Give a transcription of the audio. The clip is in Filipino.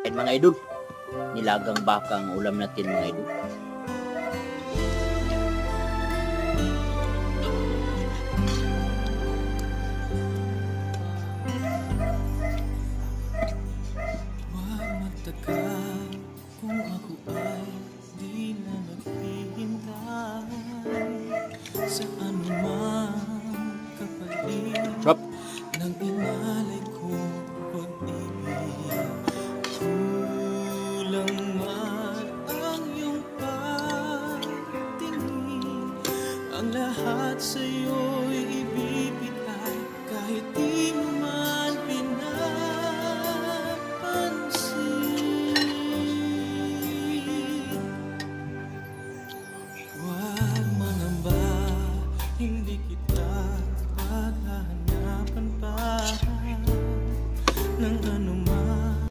And mga idol, nilagang baka ang ulam natin mga idol. Huwag magtaka kung ako ay di na naghihintay sa anumang kapalit ng inalay kong pag-ibig. Kulang man ang iyong pagtingin, ang lahat sa'yo